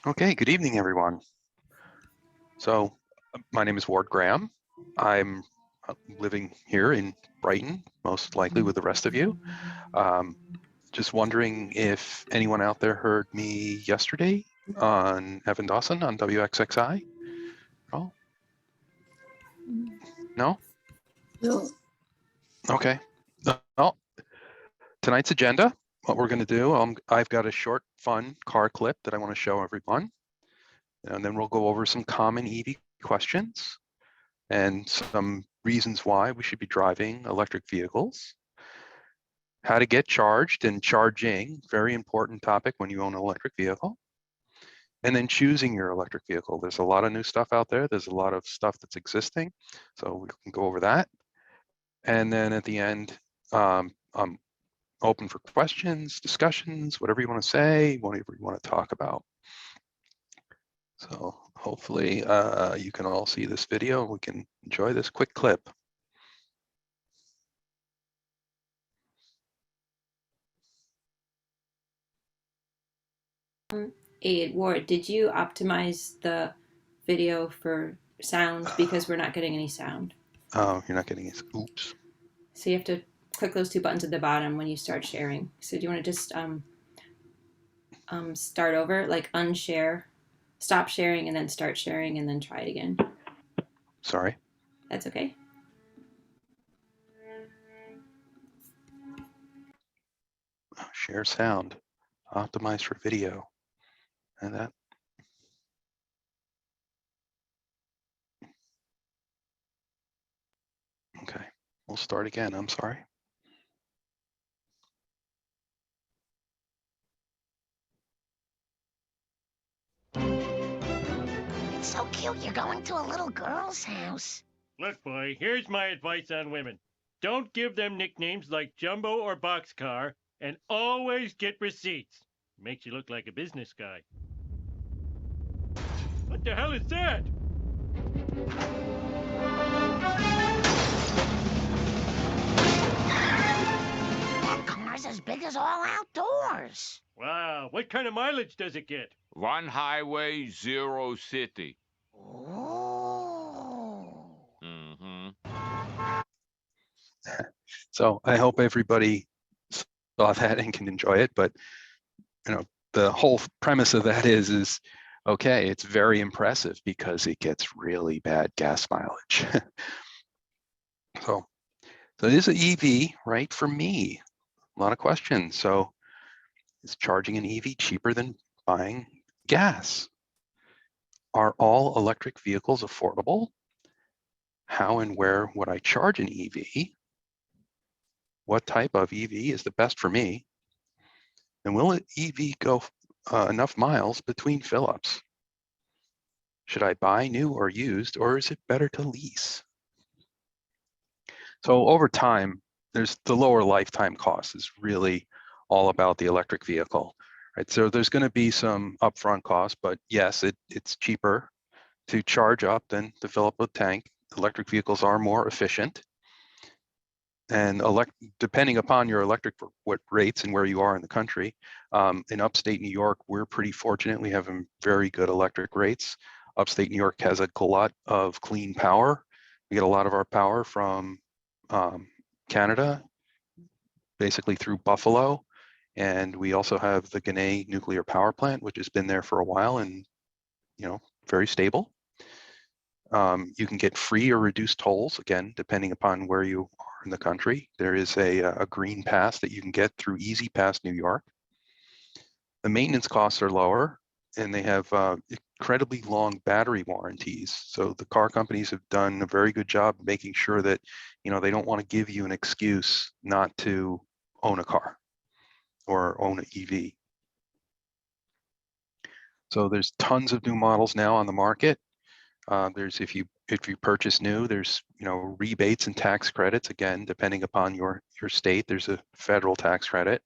Okay, good evening, everyone. So, my name is Ward Graham. I'm living here in Brighton, most likely with the rest of you. Just wondering if anyone out there heard me yesterday on Evan Dawson on WXXI? Oh, no? No. Okay. Well, tonight's agenda, what we're going to do, I've got a short, fun car clip that I want to show everyone. And then we'll go over some common EV questions and some reasons why we should be driving electric vehicles. How to get charged and charging, very important topic when you own an electric vehicle. And then choosing your electric vehicle. There's a lot of new stuff out there. There's a lot of stuff that's existing. So we can go over that. And then at the end, I'm open for questions, discussions, whatever you want to say, whatever you want to talk about. So hopefully you can all see this video. We can enjoy this quick clip. Ward, did you optimize the video for sound because we're not getting any sound? Oh, you're not getting it. Oops. So you have to click those two buttons at the bottom when you start sharing. So do you want to just start over, like unshare, stop sharing, and then start sharing, and then try it again? Sorry. That's okay. Share sound, optimize for video, and that. Okay, we'll start again. I'm sorry. It's so cute. You're going to a little girl's house. Look, boy, here's my advice on women. Don't give them nicknames like Jumbo or Boxcar, and always get receipts. Makes you look like a business guy. What the hell is that? That car's as big as all outdoors. Wow, what kind of mileage does it get? 1 highway, 0 city. Oh. So I hope everybody saw that and can enjoy it. But you know, the whole premise of that is okay. It's very impressive because it gets really bad gas mileage. So it is an EV, right? For me, a lot of questions. So is charging an EV cheaper than buying gas? Are all electric vehicles affordable? How and where would I charge an EV? What type of EV is the best for me? And will an EV go enough miles between fill-ups? Should I buy new or used, or is it better to lease? So over time, there's the lower lifetime cost is really all about the electric vehicle, right? So there's going to be some upfront costs, but yes, it's cheaper to charge up than to fill up a tank. Electric vehicles are more efficient. And depending upon your electric what rates and where you are in the country, in upstate New York, we're pretty fortunate. We have very good electric rates. Upstate New York has a lot of clean power. We get a lot of our power from Canada, basically through Buffalo. And we also have the Ginna nuclear power plant, which has been there for a while and, you know, very stable. You can get free or reduced tolls, again, depending upon where you are in the country. There is a green pass that you can get through Easy Pass New York. The maintenance costs are lower, and they have incredibly long battery warranties. So the car companies have done a very good job making sure that, you know, they don't want to give you an excuse not to own a car or own an EV. So there's tons of new models now on the market. There's if you purchase new, there's, you know, rebates and tax credits, again, depending upon your state. There's a federal tax credit,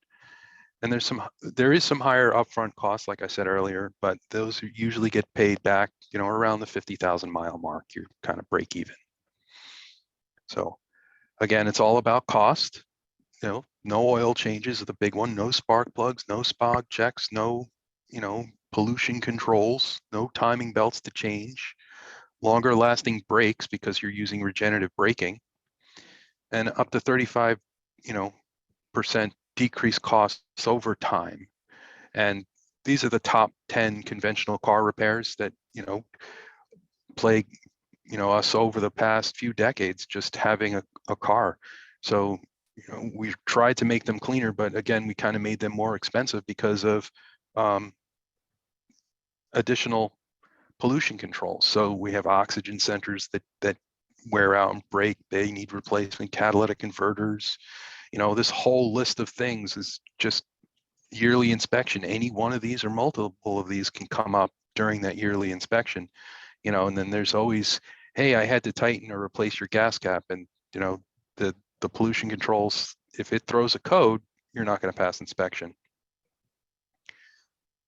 and there is some higher upfront costs, like I said earlier, but those usually get paid back, you know, around the 50,000 mile mark. You're kind of break even. So again, it's all about cost. You know, no oil changes are the big one. No spark plugs, no spog checks, no, you know, pollution controls, no timing belts to change, longer lasting brakes because you're using regenerative braking, and up to 35, percent decreased costs over time. And these are the top 10 conventional car repairs that, plague, us over the past few decades, just having a car. So, we've tried to make them cleaner, but again, we kind of made them more expensive because of additional pollution controls. So we have oxygen centers that wear out and break. They need replacement, catalytic converters. This whole list of things is just yearly inspection. Any one of these or multiple of these can come up during that yearly inspection. And then there's always, hey, I had to tighten or replace your gas cap. And, the pollution controls, if it throws a code, you're not going to pass inspection.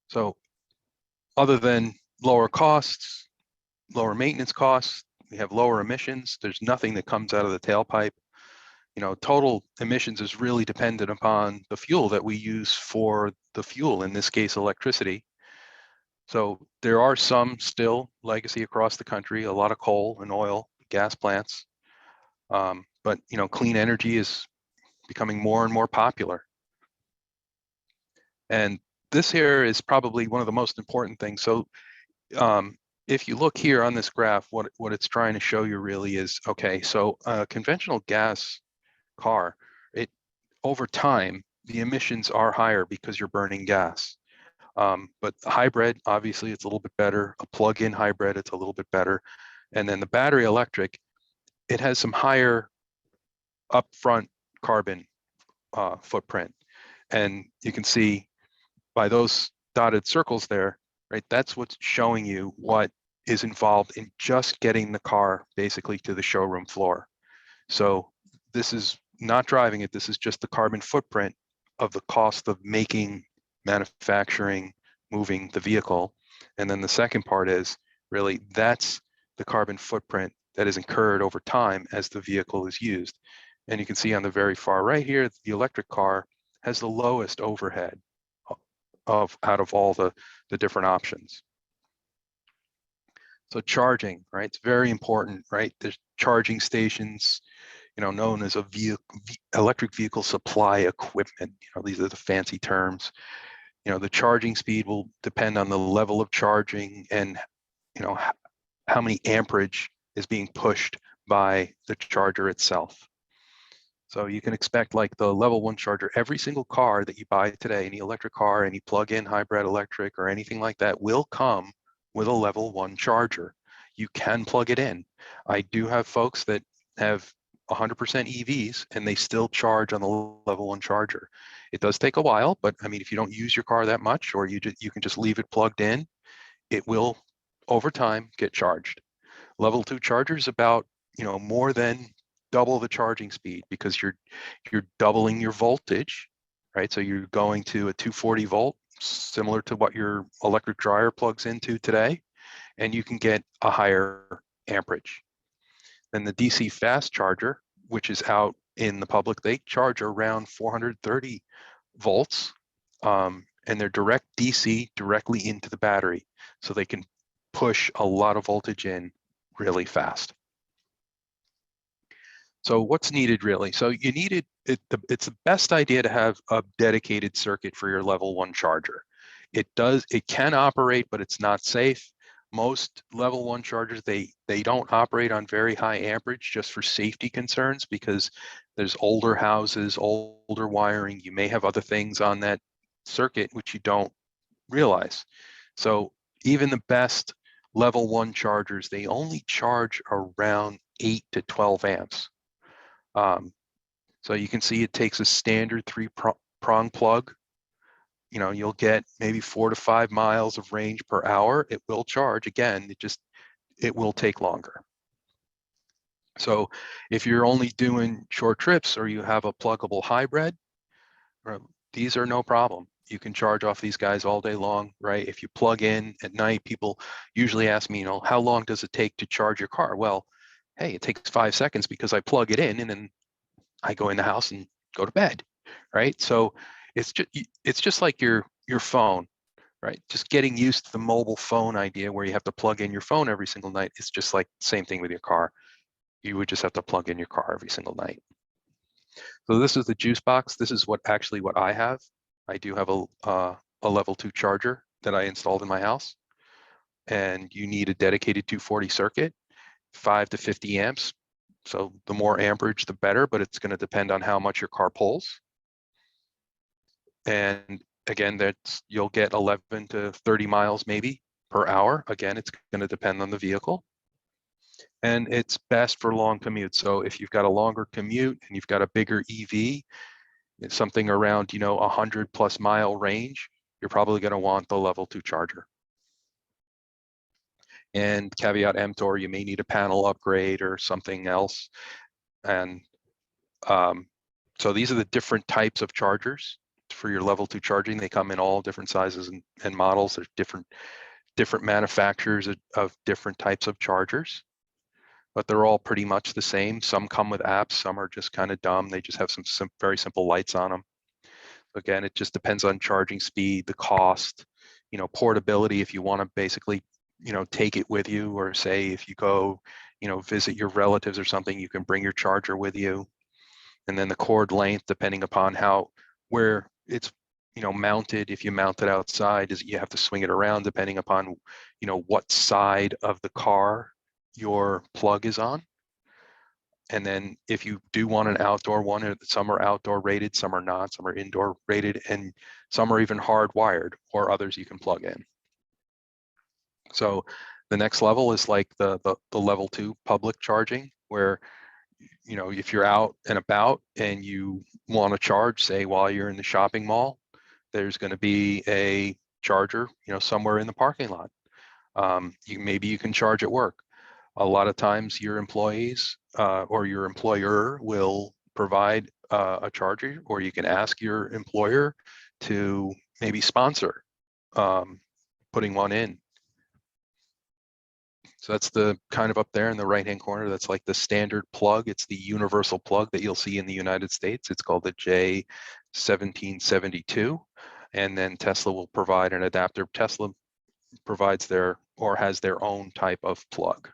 So other than lower costs, lower maintenance costs, we have lower emissions. There's nothing that comes out of the tailpipe. Total emissions is really dependent upon the fuel that we use for the fuel, in this case, electricity. So there are some still legacy across the country, a lot of coal and oil, gas plants. But clean energy is becoming more and more popular. And this here is probably one of the most important things. So if you look here on this graph, what it's trying to show you really is, okay, so a conventional gas car, over time, the emissions are higher because you're burning gas. But hybrid, obviously, it's a little bit better. A plug-in hybrid, it's a little bit better. And then the battery electric, it has some higher upfront carbon footprint. And you can see by those dotted circles there, right, that's what's showing you what is involved in just getting the car basically to the showroom floor. So this is not driving it. This is just the carbon footprint of the cost of making, manufacturing, moving the vehicle. And then the second part is really that's the carbon footprint that is incurred over time as the vehicle is used. And you can see on the very far right here, the electric car has the lowest overhead out of all the different options. So charging, right? It's very important, right? There's charging stations, known as electric vehicle supply equipment. These are the fancy terms. The charging speed will depend on the level of charging and, how many amperage is being pushed by the charger itself. So you can expect like the level 1 charger, every single car that you buy today, any electric car, any plug-in hybrid electric or anything like that will come with a level 1 charger. You can plug it in. I do have folks that have 100% EVs and they still charge on the level 1 charger. It does take a while, but I mean, if you don't use your car that much, or you can just leave it plugged in, it will over time get charged. Level 2 chargers about, more than double the charging speed because you're doubling your voltage, right? So you're going to a 240 volt, similar to what your electric dryer plugs into today, and you can get a higher amperage. Then the DC fast charger, which is out in the public, they charge around 430 volts, and they're direct DC directly into the battery, so they can push a lot of voltage in really fast. So what's needed really? So you needed it's the best idea to have a dedicated circuit for your level 1 charger. It can operate, but it's not safe. Most level 1 chargers, they don't operate on very high amperage just for safety concerns because there's older houses, older wiring. You may have other things on that circuit which you don't realize. So even the best level 1 chargers, they only charge around 8 to 12 amps. So you can see it takes a standard 3-prong plug. You'll get maybe 4 to 5 miles of range per hour. It will charge again. It will take longer. So if you're only doing short trips or you have a pluggable hybrid, these are no problem. You can charge off these guys all day long, right? If you plug in at night, people usually ask me, how long does it take to charge your car? Well, hey, it takes 5 seconds because I plug it in and then I go in the house and go to bed, right? So it's just like your phone, right? Just getting used to the mobile phone idea where you have to plug in your phone every single night. It's just like the same thing with your car. You would just have to plug in your car every single night. So this is the juice box. This is what I have. I do have a level 2 charger that I installed in my house, and you need a dedicated 240 circuit, 5 to 50 amps. So the more amperage, the better, but it's going to depend on how much your car pulls. And again, you'll get 11 to 30 miles maybe per hour. Again, it's going to depend on the vehicle. And it's best for long commutes. So if you've got a longer commute and you've got a bigger EV, it's something around, 100+ mile range, you're probably going to want the level 2 charger. And caveat emptor, you may need a panel upgrade or something else. And so these are the different types of chargers for your level 2 charging. They come in all different sizes and models. There's different manufacturers of different types of chargers, but they're all pretty much the same. Some come with apps, some are just kind of dumb. They just have some very simple lights on them. Again, it just depends on charging speed, the cost, portability. If you want to basically, take it with you, or say if you go, visit your relatives or something, you can bring your charger with you. And then the cord length, depending upon where it's, mounted. If you mount it outside, you have to swing it around depending upon, what side of the car your plug is on. And then if you do want an outdoor one, some are outdoor rated, some are not, some are indoor rated, and some are even hardwired, or others you can plug in. So the next level is like the level 2 public charging, where, if you're out and about and you want to charge, say while you're in the shopping mall, there's going to be a charger, somewhere in the parking lot. Maybe you can charge at work. A lot of times your employees or your employer will provide a charger, or you can ask your employer to maybe sponsor putting one in. So that's the kind of up there in the right-hand corner. That's like the standard plug. It's the universal plug that you'll see in the United States. It's called the J1772. And then Tesla will provide an adapter. Tesla provides has their own type of plug.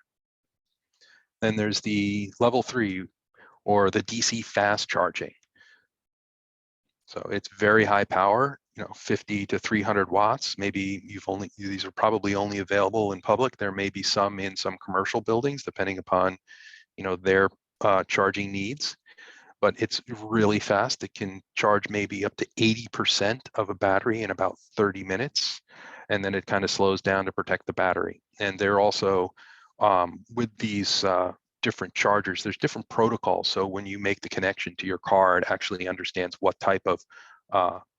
Then there's the level 3, or the DC fast charging. So it's very high power, 50 to 300 watts. Maybe these are probably only available in public. There may be some in some commercial buildings, depending upon, their charging needs. But it's really fast. It can charge maybe up to 80% of a battery in about 30 minutes. And then it kind of slows down to protect the battery. And they're also, with these different chargers, there's different protocols. So when you make the connection to your car, it actually understands what type of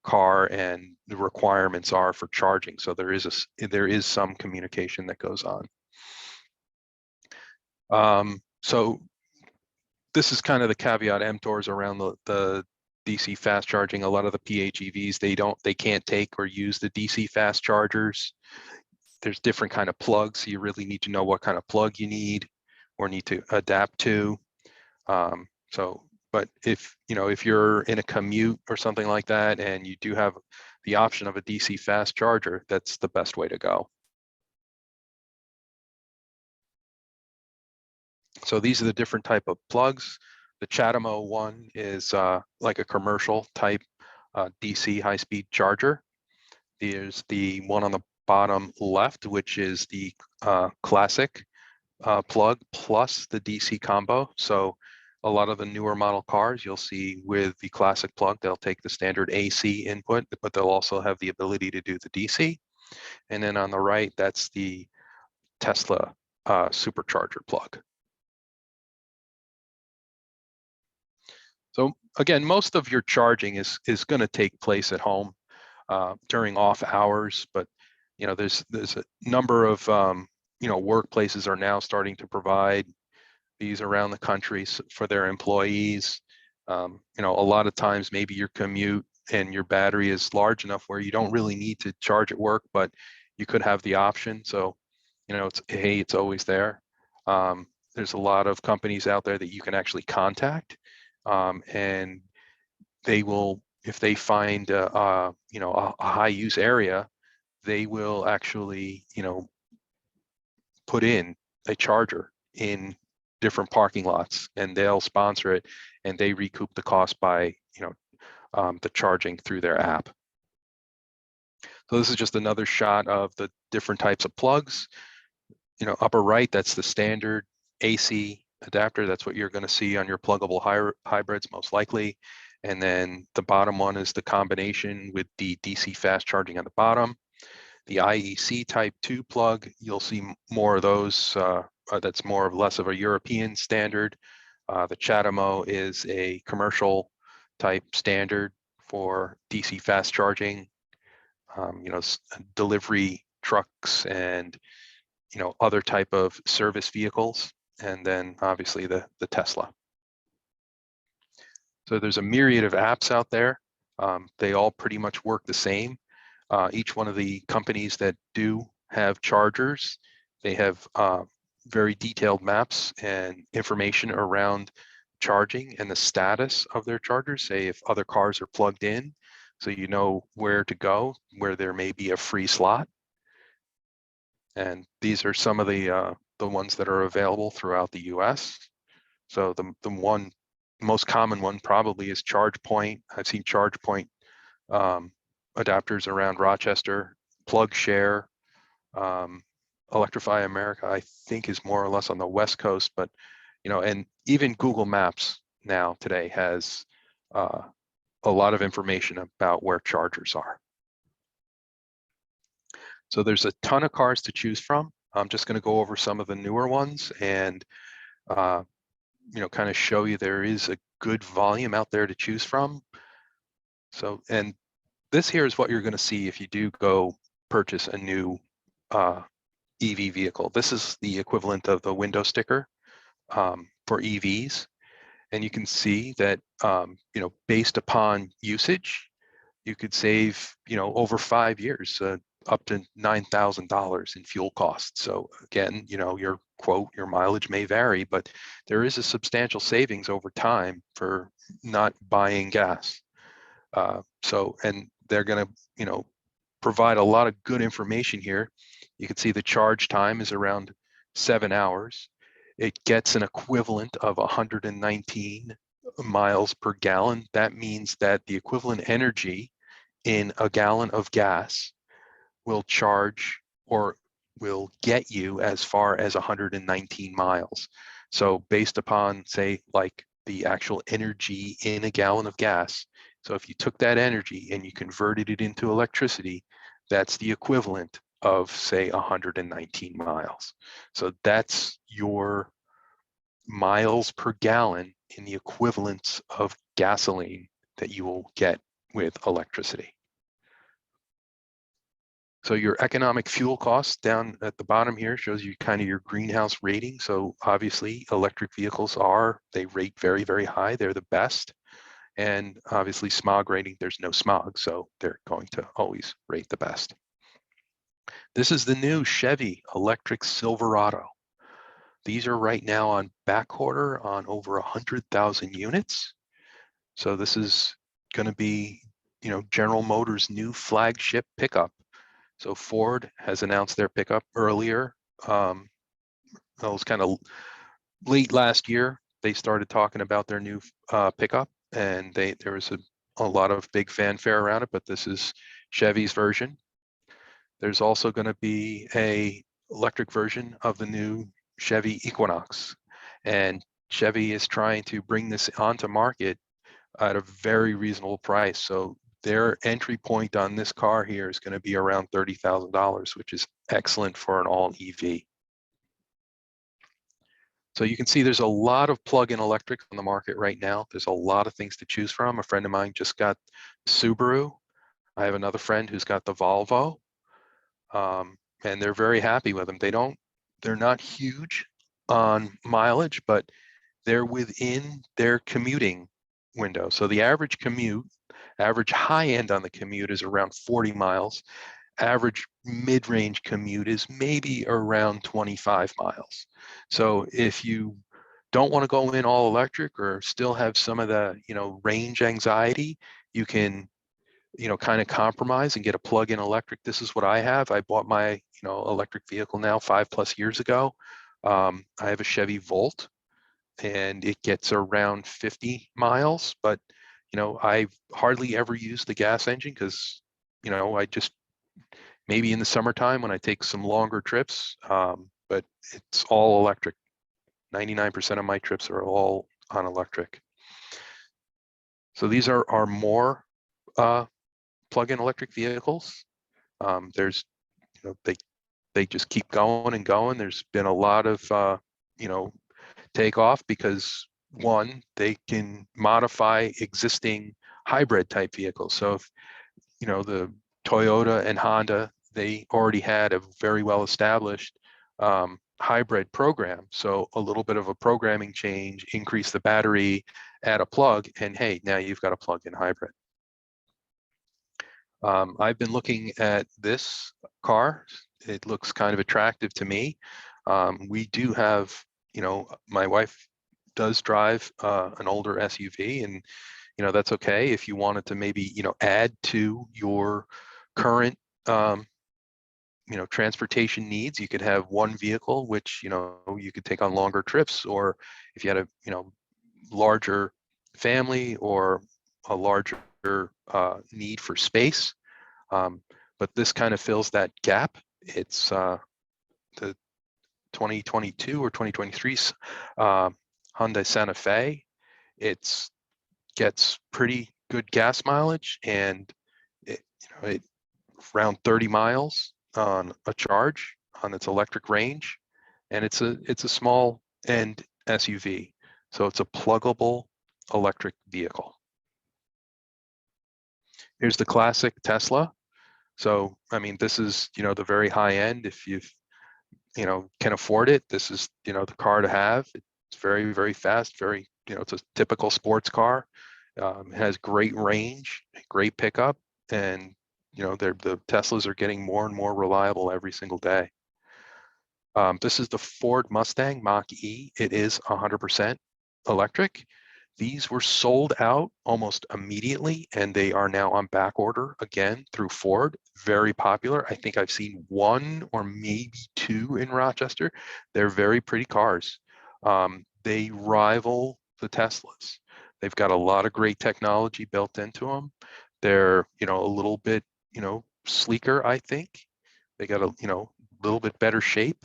car and the requirements are for charging. So there is some communication that goes on. So this is kind of the caveat emptors around the DC fast charging. A lot of the PHEVs, they can't take or use the DC fast chargers. There's different kind of plugs. So you really need to know what kind of plug you need or need to adapt to. But if you're in a commute or something like that, and you do have the option of a DC fast charger, that's the best way to go. So these are the different type of plugs. The Chatamo one is like a commercial type DC high-speed charger. There's the one on the bottom left, which is the classic plug plus the DC combo. So a lot of the newer model cars you'll see with the classic plug, they'll take the standard AC input, but they'll also have the ability to do the DC. And then on the right, that's the Tesla supercharger plug. So again, most of your charging is going to take place at home during off hours, but there's a number of workplaces are now starting to provide these around the country for their employees. A lot of times maybe your commute and your battery is large enough where you don't really need to charge at work, but you could have the option. So it's always there. There's a lot of companies out there that you can actually contact, and they will, if they find a high use area, they will actually, put in a charger in different parking lots, and they'll sponsor it, and they recoup the cost by, the charging through their app. So this is just another shot of the different types of plugs. Upper right, that's the standard AC adapter. That's what you're going to see on your pluggable hybrids most likely. And then the bottom one is the combination with the DC fast charging on the bottom. The IEC Type 2 plug, you'll see more of those. That's more or less of a European standard. The Chatamo is a commercial type standard for DC fast charging. Delivery trucks and other type of service vehicles, and then obviously the Tesla. So there's a myriad of apps out there. They all pretty much work the same. Each one of the companies that do have chargers, they have very detailed maps and information around charging and the status of their chargers. Say if other cars are plugged in, so you know where to go, where there may be a free slot. And these are some of the ones that are available throughout the US. So the most common one probably is ChargePoint. I've seen ChargePoint adapters around Rochester. PlugShare, Electrify America, I think is more or less on the West Coast, but and even Google Maps now today has a lot of information about where chargers are. So there's a ton of cars to choose from. I'm just going to go over some of the newer ones and kind of show you there is a good volume out there to choose from. So, and this here is what you're going to see if you do go purchase a new EV vehicle. This is the equivalent of the window sticker for EVs. And you can see that, based upon usage, you could save, over 5 years, up to $9,000 in fuel costs. So again, your quote, your mileage may vary, but there is a substantial savings over time for not buying gas. And they're going to, provide a lot of good information here. You can see the charge time is around 7 hours. It gets an equivalent of 119 miles per gallon. That means that the equivalent energy in a gallon of gas will charge or will get you as far as 119 miles. So based upon, say, like the actual energy in a gallon of gas, so if you took that energy and you converted it into electricity, that's the equivalent of, say, 119 miles. So that's your miles per gallon in the equivalence of gasoline that you will get with electricity. So your economic fuel costs down at the bottom here shows you kind of your greenhouse rating. So obviously electric vehicles they rate very, very high. They're the best. And obviously smog rating, there's no smog, so they're going to always rate the best. This is the new Chevy electric Silverado. These are right now on back order on over 100,000 units. So this is going to be, General Motors' new flagship pickup. So Ford has announced their pickup earlier. That was kind of late last year. They started talking about their new pickup, and there was a lot of big fanfare around it, but this is Chevy's version. There's also going to be a electric version of the new Chevy Equinox, and Chevy is trying to bring this onto market at a very reasonable price. So their entry point on this car here is going to be around $30,000, which is excellent for an all EV. So you can see there's a lot of plug-in electric on the market right now. There's a lot of things to choose from. A friend of mine just got Subaru. I have another friend who's got the Volvo, and they're very happy with them. They're not huge on mileage, but they're within their commuting window. So the average high end on the commute is around 40 miles. Average mid-range commute is maybe around 25 miles. So if you don't want to go in all electric or still have some of the, range anxiety, you can kind of compromise and get a plug-in electric, this is what I have. I bought my, electric vehicle now 5+ years ago. I have a Chevy Volt, and it gets around 50 miles, but I hardly ever use the gas engine because, I just maybe in the summertime when I take some longer trips, but it's all electric. 99% of my trips are all on electric. So these are more plug-in electric vehicles. There's, they just keep going and going. There's been a lot of, takeoff because one, they can modify existing hybrid type vehicles. So if, the Toyota and Honda, they already had a very well established hybrid program. So a little bit of a programming change, increase the battery, add a plug, and hey, now you've got a plug-in hybrid. I've been looking at this car. It looks kind of attractive to me. We do have, my wife does drive an older SUV, and that's okay. If you wanted to maybe add to your current transportation needs, you could have one vehicle which you could take on longer trips, or if you had a larger family or a larger need for space. But this kind of fills that gap. It's the 2022 or 2023 Hyundai Santa Fe. It's gets pretty good gas mileage, and it around 30 miles on a charge on its electric range, and it's a small end SUV, so it's a pluggable electric vehicle. Here's the classic Tesla. So I mean, this is the very high end. If you can afford it, this is the car to have. It's very, very fast, very it's a typical sports car. It has great range, great pickup, and the Teslas are getting more and more reliable every single day. This is the Ford Mustang Mach-E. It is 100% electric. These were sold out almost immediately, and they are now on back order again through Ford. Very popular. I think I've seen one or maybe two in Rochester. They're very pretty cars. They rival the Teslas. They've got a lot of great technology built into them. They're, a little bit, sleeker, I think. They got a, little bit better shape.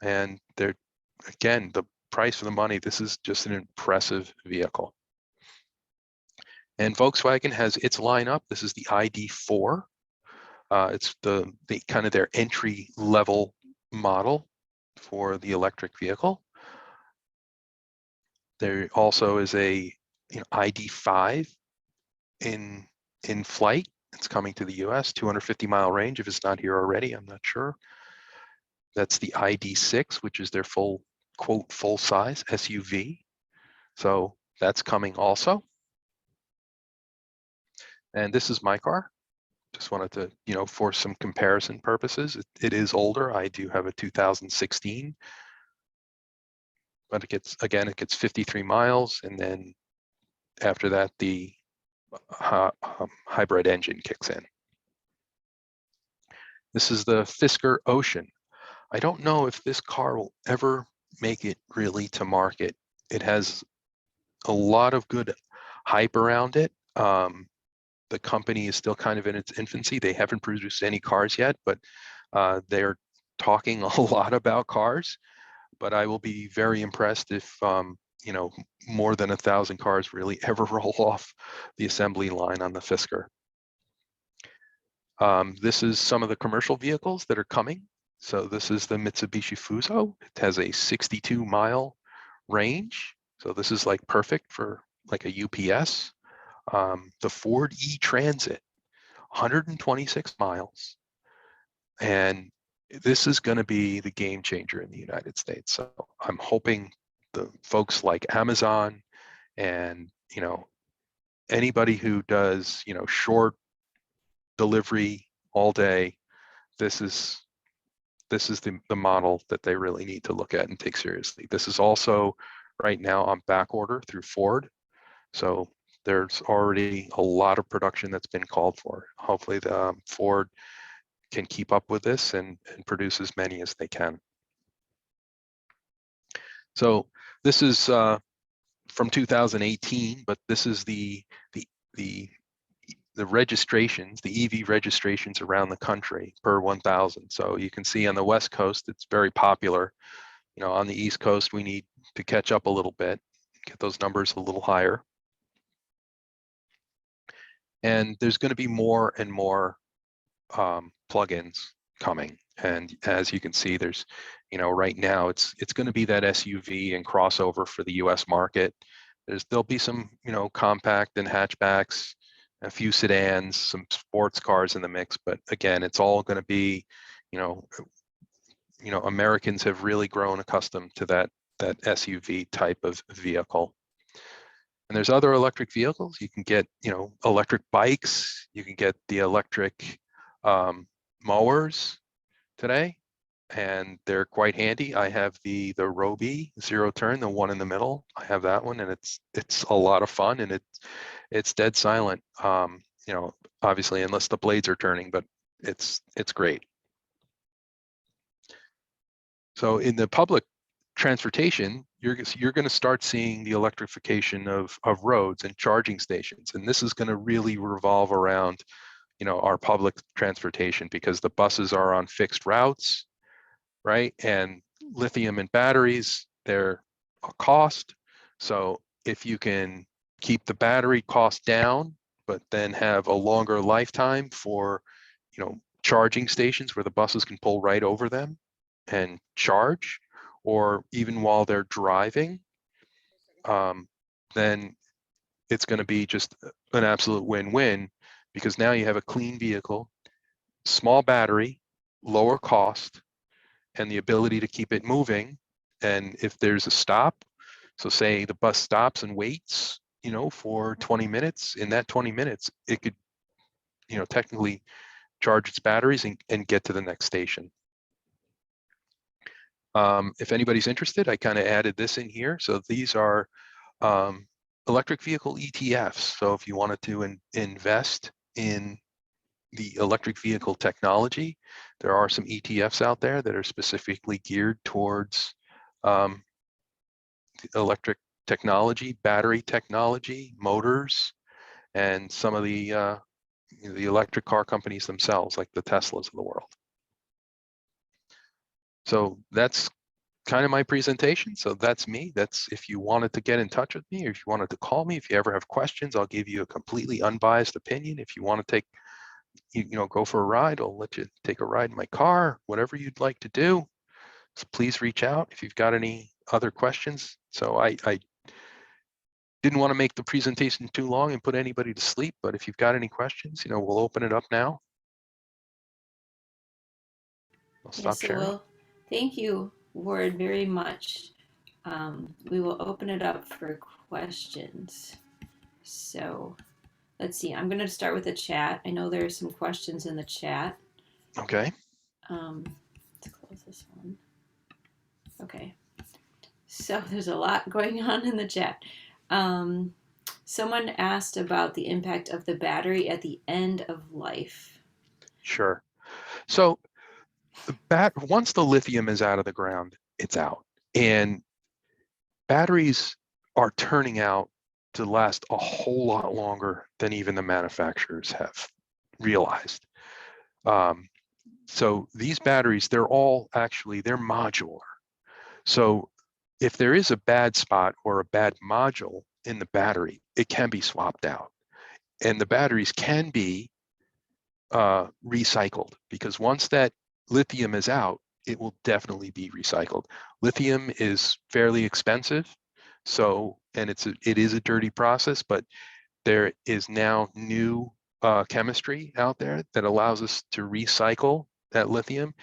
And they're, again, the price for the money, this is just an impressive vehicle. And Volkswagen has its lineup. This is the ID.4. It's the kind of their entry level model for the electric vehicle. There also is a ID.5 in flight. It's coming to the US, 250-mile range. If it's not here already, I'm not sure. That's the ID.6, which is their full size SUV. So that's coming also. And this is my car. Just wanted to, for some comparison purposes, it is older. I do have a 2016, but it gets 53 miles. And then after that, the hybrid engine kicks in. This is the Fisker Ocean. I don't know if this car will ever make it really to market. It has a lot of good hype around it. The company is still kind of in its infancy. They haven't produced any cars yet, but they're talking a lot about cars. But I will be very impressed if more than 1,000 cars really ever roll off the assembly line on the Fisker. This is some of the commercial vehicles that are coming. So this is the Mitsubishi Fuso. It has a 62-mile range. So this is like perfect for like a UPS. The Ford E-Transit, 126 miles. And this is going to be the game changer in the United States. So I'm hoping the folks like Amazon and, anybody who does, short delivery all day, this is the model that they really need to look at and take seriously. This is also right now on back order through Ford. So There's already a lot of production that's been called for. Hopefully the Ford can keep up with this and produce as many as they can. So this is from 2018, but this is the registrations, the EV registrations around the country per 1,000. So you can see on the West Coast, it's very popular. You know, on the East Coast, we need to catch up a little bit, get those numbers a little higher. And there's going to be more and more plugins coming. And as you can see, there's, you know, right now it's going to be that SUV and crossover for the US market. There'll be some, you know, compact and hatchbacks, a few sedans, some sports cars in the mix, but again, it's all going to be, you know, Americans have really grown accustomed to that SUV type of vehicle. And there's other electric vehicles. You can get, you know, electric bikes. You can get the electric mowers today, and they're quite handy. I have the Roby zero turn, the one in the middle. I have that one, and it's a lot of fun, and it's dead silent. You know, obviously, unless the blades are turning, but it's great. So in the public transportation, you're going to start seeing the electrification of roads and charging stations, and this is going to really revolve around, you know, our public transportation, because the buses are on fixed routes, right? And lithium and batteries, they're a cost. So if you can keep the battery cost down, but then have a longer lifetime for, you know, charging stations where the buses can pull right over them and charge, or even while they're driving, then it's going to be just an absolute win-win, because now you have a clean vehicle, small battery, lower cost, and the ability to keep it moving. And if there's a stop, so say the bus stops and waits, you know, for 20 minutes, in that 20 minutes, it could, you know, technically charge its batteries and get to the next station. If anybody's interested, I kind of added this in here. So these are electric vehicle ETFs. So if you wanted to invest in the electric vehicle technology, there are some ETFs out there that are specifically geared towards electric technology, battery technology, motors, and some of the electric car companies themselves, like the Teslas of the world. So that's kind of my presentation. So that's me. That's, if you wanted to get in touch with me, or if you wanted to call me, if you ever have questions, I'll give you a completely unbiased opinion. If you want to take, you know, go for a ride, I'll let you take a ride in my car, whatever you'd like to do. So please reach out if you've got any other questions. So I didn't want to make the presentation too long and put anybody to sleep, but if you've got any questions, you know, we'll open it up now. I'll stop sharing. Well, thank you, Ward, very much. We will open it up for questions. So let's see. I'm going to start with the chat. I know there's some questions in the chat. Okay. Let's close this one. Okay. So there's a lot going on in the chat. Someone asked about the impact of the battery at the end of life. Sure. So once the lithium is out of the ground, it's out. And batteries are turning out to last a whole lot longer than even the manufacturers have realized. So these batteries, they're modular. So if there is a bad spot or a bad module in the battery, it can be swapped out. And the batteries can be recycled, because once that lithium is out, it will definitely be recycled. Lithium is fairly expensive, so, and it is a dirty process, but there is now new chemistry out there that allows us to recycle that lithium,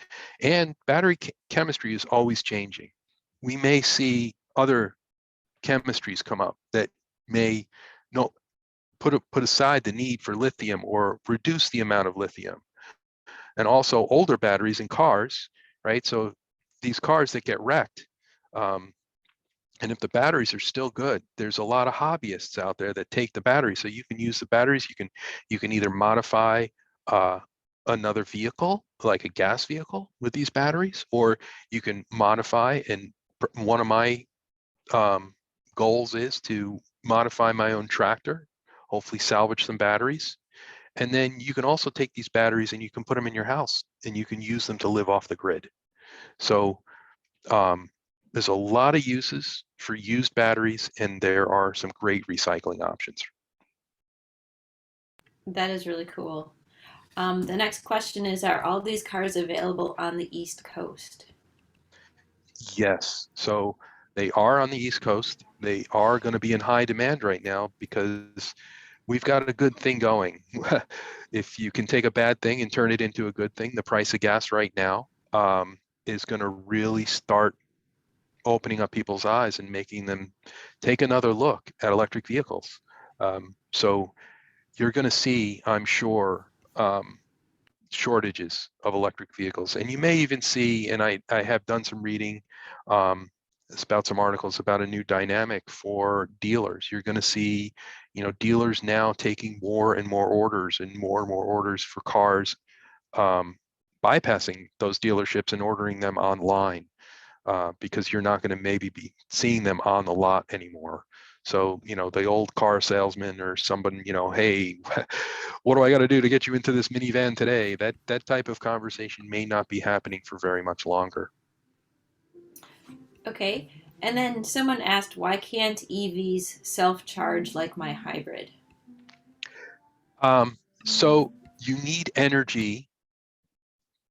and battery chemistry is always changing. We may see other chemistries come up that may put aside the need for lithium or reduce the amount of lithium. And also older batteries in cars, right? So these cars that get wrecked, And if the batteries are still good, there's a lot of hobbyists out there that take the batteries. So you can use the batteries. You can either modify another vehicle, like a gas vehicle, with these batteries, or you can modify. And one of my goals is to modify my own tractor, hopefully salvage some batteries. And then you can also take these batteries and you can put them in your house and you can use them to live off the grid. So there's a lot of uses for used batteries, and there are some great recycling options. That is really cool. The next question is, are all these cars available on the East Coast? Yes, so they are on the East Coast. They are going to be in high demand right now because we've got a good thing going. If you can take a bad thing and turn it into a good thing, the price of gas right now is going to really start opening up people's eyes and making them take another look at electric vehicles. So you're going to see, I'm sure, shortages of electric vehicles. And you may even see, and I have done some reading about some articles about a new dynamic for dealers. You're going to see, dealers now taking more and more orders for cars, bypassing those dealerships and ordering them online. Because you're not going to maybe be seeing them on the lot anymore. So, the old car salesman or somebody, hey, what do I got to do to get you into this minivan today? That type of conversation may not be happening for very much longer. Okay. And then someone asked, why can't EVs self-charge like my hybrid? So you need energy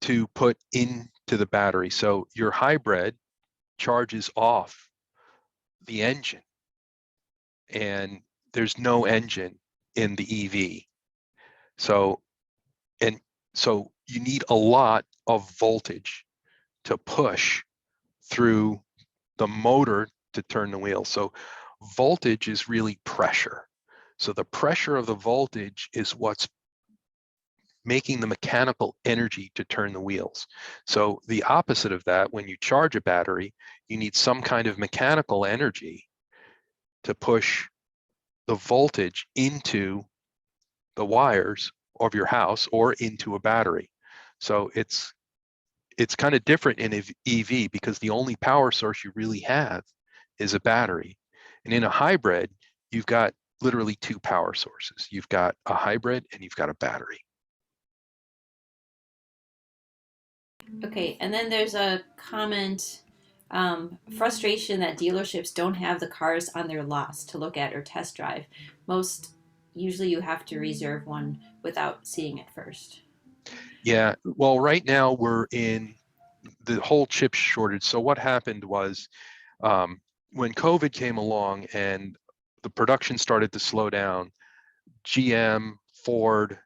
to put into the battery. So your hybrid charges off the engine, and there's no engine in the EV. So you need a lot of voltage to push through the motor to turn the wheel. So voltage is really pressure. So the pressure of the voltage is what's making the mechanical energy to turn the wheels. So the opposite of that, when you charge a battery, you need some kind of mechanical energy to push the voltage into the wires of your house or into a battery. So it's kind of different in an EV because the only power source you really have is a battery. And in a hybrid, you've got literally two power sources. You've got a hybrid and you've got a battery. Okay, and then there's a comment, frustration that dealerships don't have the cars on their lots to look at or test drive. Usually you have to reserve one without seeing it first. Yeah, well, right now we're in the whole chip shortage. So what happened was when COVID came along and the production started to slow down, GM, Ford,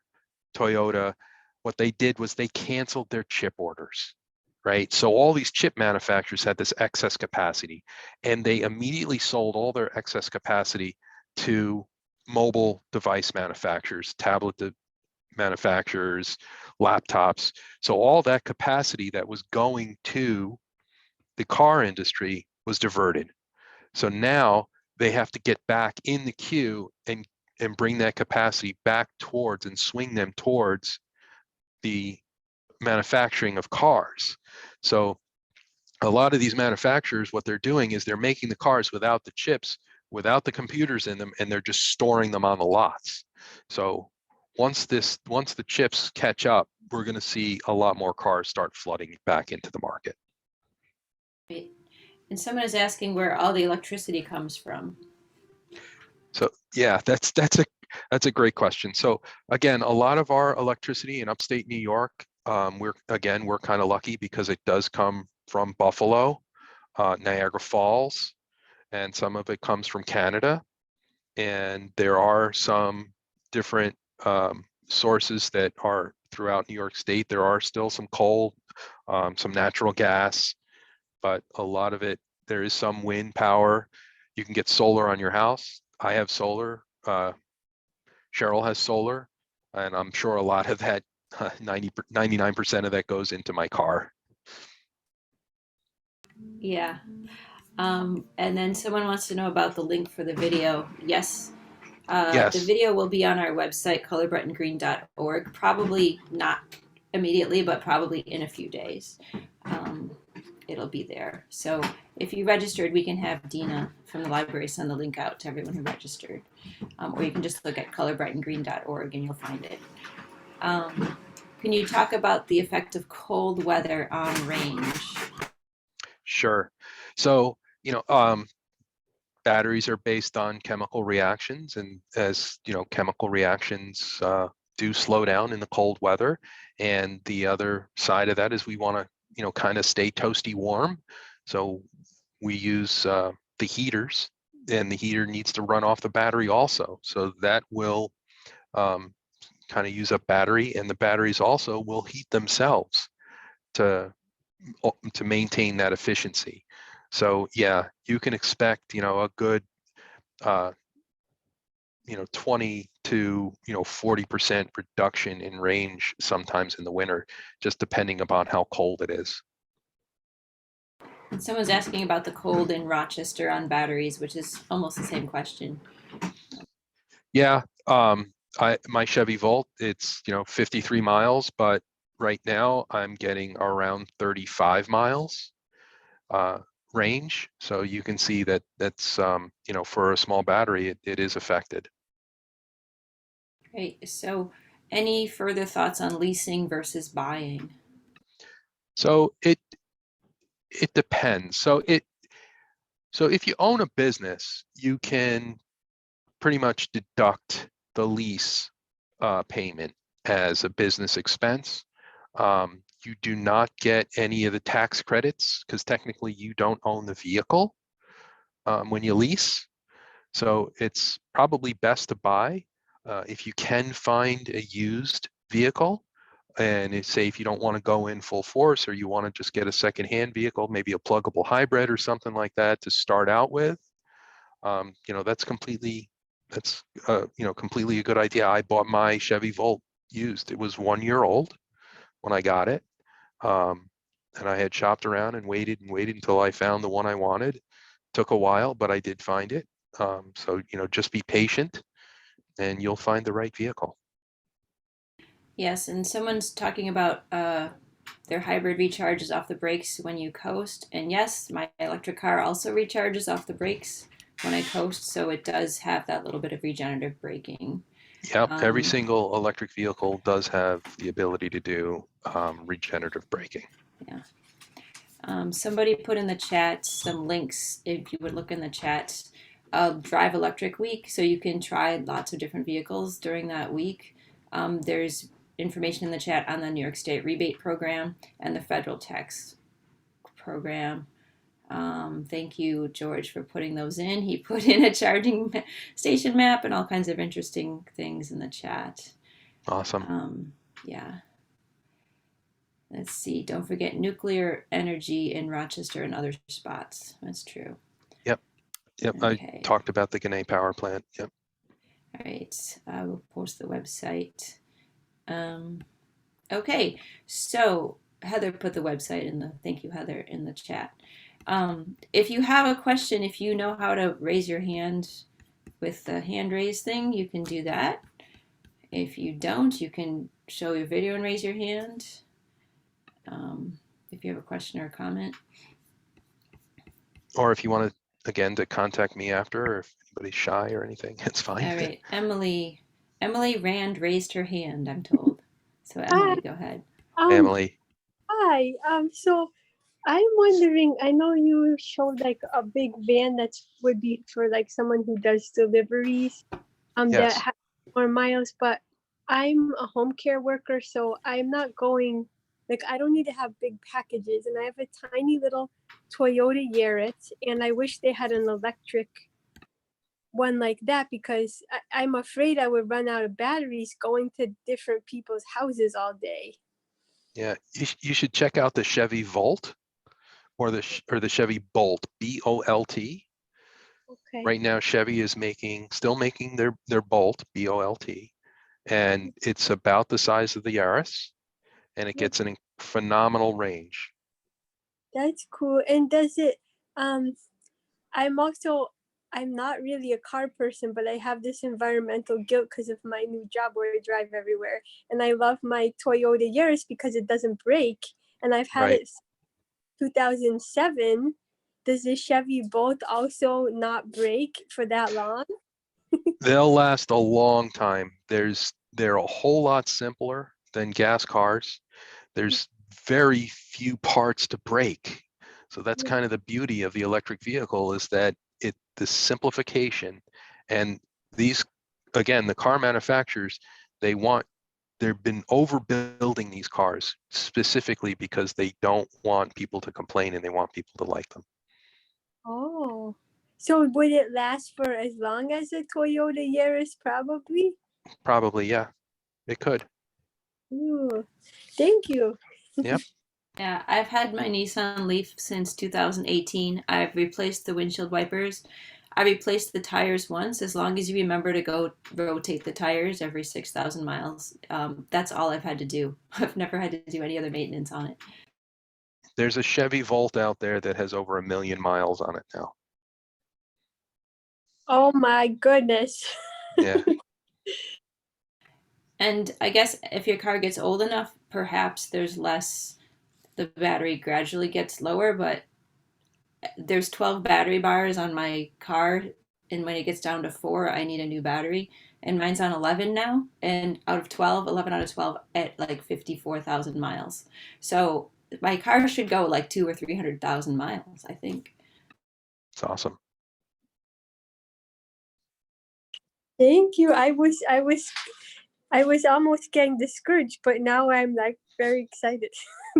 Toyota, what they did was they canceled their chip orders, right? So all these chip manufacturers had this excess capacity, and they immediately sold all their excess capacity to mobile device manufacturers, tablet manufacturers, laptops. So all that capacity that was going to the car industry was diverted. So now they have to get back in the queue and bring that capacity back towards and swing them towards the manufacturing of cars. So a lot of these manufacturers, what they're doing is they're making the cars without the chips, without the computers in them, and they're just storing them on the lots. So once the chips catch up, we're going to see a lot more cars start flooding back into the market. Right. And someone is asking where all the electricity comes from. So yeah, that's a great question. So again, a lot of our electricity in upstate New York, we're kind of lucky because it does come from Buffalo, Niagara Falls, and some of it comes from Canada. And there are some different sources that are throughout New York State. There are still some coal, some natural gas, but a lot of it, there is some wind power. You can get solar on your house. I have solar. Cheryl has solar, and I'm sure a lot of that, 99% of that goes into my car. Yeah. And then someone wants to know about the link for the video. Yes, the Yes. video will be on our website, colorbuttongreen.org. Probably not immediately, but probably in a few days. It'll be there. So if you registered, we can have Dina from the library send the link out to everyone who registered. Or you can just look at colorbuttongreen.org and you'll find it. Can you talk about the effect of cold weather on range? Sure. So, batteries are based on chemical reactions, and as chemical reactions do slow down in the cold weather. And the other side of that is we want to, kind of stay toasty warm. So we use the heaters, and the heater needs to run off the battery also. So that will kind of use up battery, and the batteries also will heat themselves to maintain that efficiency. So yeah, you can expect a good 20 to 40% reduction in range sometimes in the winter, just depending upon how cold it is. And someone's asking about the cold in Rochester on batteries, which is almost the same question. Yeah, my Chevy Volt, it's 53 miles, but right now I'm getting around 35 miles range. So you can see that's for a small battery, it is affected. Great. So any further thoughts on leasing versus buying? So it depends. So if you own a business, you can pretty much deduct the lease payment as a business expense. You do not get any of the tax credits because technically you don't own the vehicle when you lease. So it's probably best to buy if you can find a used vehicle. And say if you don't want to go in full force, or you want to just get a secondhand vehicle, maybe a pluggable hybrid or something like that to start out with, that's completely a good idea. I bought my Chevy Volt used. It was 1 year old when I got it. And I had shopped around and waited until I found the one I wanted. Took a while, but I did find it. So just be patient and you'll find the right vehicle. Yes, and someone's talking about their hybrid recharges off the brakes when you coast. And yes, my electric car also recharges off the brakes when I coast, so it does have that little bit of regenerative braking. Yep, every single electric vehicle does have the ability to do regenerative braking. Yeah. Somebody put in the chat some links, if you would look in the chat, of Drive Electric Week, so you can try lots of different vehicles during that week. There's information in the chat on the New York State rebate program and the federal tax program. Thank you, George, for putting those in. He put in a charging station map and all kinds of interesting things in the chat. Awesome. Yeah. Let's see. Don't forget nuclear energy in Rochester and other spots. That's true. Yep. Okay. I talked about the Gannett power plant. Yep. All right. I will post the website. Okay. So Heather put the website in the, thank you, Heather, in the chat. If you have a question, if you know how to raise your hand with the hand raise thing, you can do that. If you don't, you can show your video and raise your hand. If you have a question or a comment. Or if you want to contact me after, or if anybody's shy or anything, it's fine. All right. Emily Rand raised her hand, I'm told. So Emily, go ahead. Emily. Hi. So I'm wondering, I know you showed like a big van that would be for like someone who does deliveries Yes. that has more miles, but I'm a home care worker, so I'm not going, like I don't need to have big packages, and I have a tiny little Toyota Yaris, and I wish they had an electric one like that, because I'm afraid I would run out of batteries going to different people's houses all day. Yeah, you should check out the Chevy Volt or the Chevy Bolt, BOLT. Okay. Right now, Chevy is still making their Bolt, BOLT, and it's about the size of the Yaris, and it gets a phenomenal range. That's cool. And does it I'm also I'm not really a car person, but I have this environmental guilt because of my new job where I drive everywhere. And I love my Toyota Yaris because it doesn't break. And I've had Right. it 2007. Does the Chevy Bolt also not break for that long? They'll last a long time. They're a whole lot simpler than gas cars. There's very few parts to break. So that's kind of the beauty of the electric vehicle, is that the simplification, and these, again, the car manufacturers, they've been overbuilding these cars specifically because they don't want people to complain and they want people to like them. Oh, so would it last for as long as a Toyota Yaris? Probably. Probably, yeah, it could. Ooh, thank you. Yep. Yeah, I've had my Nissan Leaf since 2018. I've replaced the windshield wipers. I replaced the tires once, as long as you remember to go rotate the tires every 6,000 miles. That's all I've had to do. I've never had to do any other maintenance on it. There's a Chevy Volt out there that has over 1 million miles on it now. Oh my goodness. Yeah. And I guess if your car gets old enough, perhaps there's less, the battery gradually gets lower, but there's 12 battery bars on my car, and when it gets down to 4, I need a new battery, and mine's on 11 now, and out of 12, 11 out of 12 at like 54,000 miles. So my car should go like 200,000 or 300,000 miles, I think. It's awesome. Thank you. I was almost getting discouraged, but now I'm like very excited.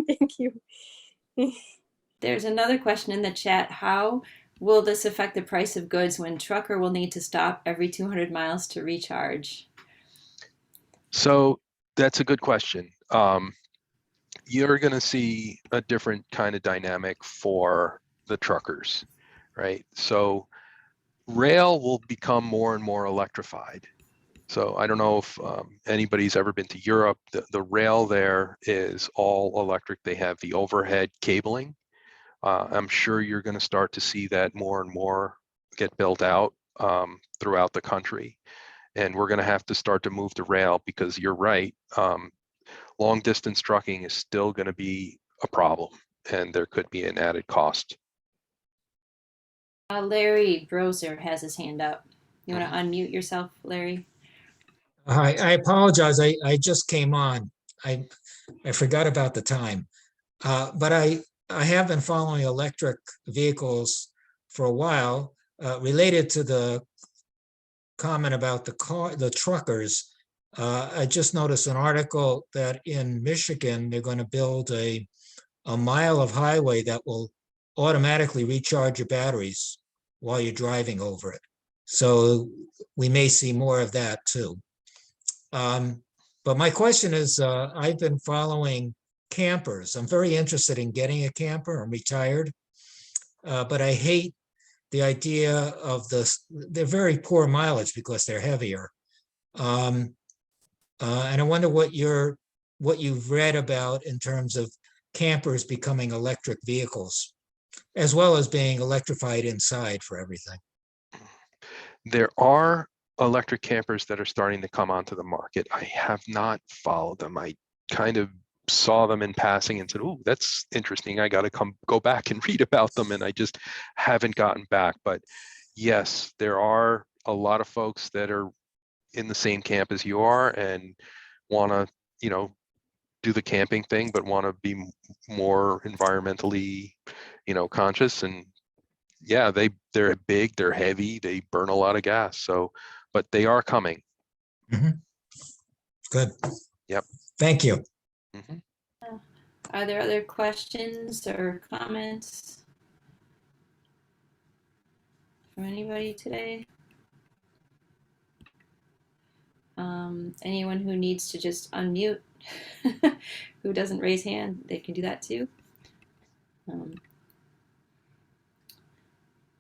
Thank you. There's another question in the chat. How will this affect the price of goods when trucker will need to stop every 200 miles to recharge? So that's a good question. You're going to see a different kind of dynamic for the truckers, right? So rail will become more and more electrified. So I don't know if anybody's ever been to Europe. The rail there is all electric. They have the overhead cabling. I'm sure you're going to start to see that more and more get built out throughout the country. And we're going to have to start to move to rail, because you're right. Long distance trucking is still going to be a problem, and there could be an added cost. Larry Broser has his hand up. You want to unmute yourself, Larry? Hi, I apologize. I just came on. I forgot about the time. But I have been following electric vehicles for a while, related to the comment about the truckers. I just noticed an article that in Michigan, they're going to build a mile of highway that will automatically recharge your batteries while you're driving over it. So we may see more of that too. But my question is, I've been following campers. I'm very interested in getting a camper. I'm retired, but I hate the idea of they're very poor mileage because they're heavier. And I wonder what you've read about in terms of campers becoming electric vehicles, as well as being electrified inside for everything. There are electric campers that are starting to come onto the market. I have not followed them. I kind of saw them in passing and said, "Oh, that's interesting. I got to go back and read about them," and I just haven't gotten back. But yes, there are a lot of folks that are in the same camp as you are and want to, do the camping thing, but want to be more environmentally, conscious. And yeah, they're big, they're heavy, they burn a lot of gas. So, but they are coming. Mm-hmm. Good. Yep. Thank you. Mm-hmm. Are there other questions or comments from anybody today? Anyone who needs to just unmute, who doesn't raise hand, they can do that too.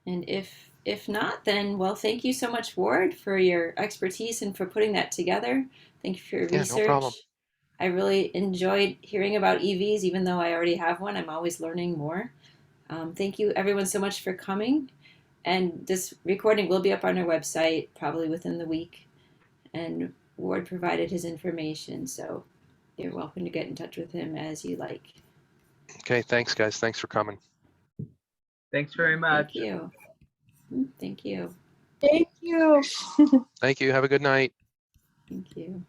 And if not, then, well, thank you so much, Ward, for your expertise and for putting that together. Thank you for your research. No problem. I really enjoyed hearing about EVs, even though I already have one. I'm always learning more. Thank you, everyone, so much for coming. And this recording will be up on our website probably within the week. And Ward provided his information, so you're welcome to get in touch with him as you like. Okay, thanks, guys. Thanks for coming. Thanks very much. Thank you. Thank you. Thank you. Thank you. Have a good night. Thank you.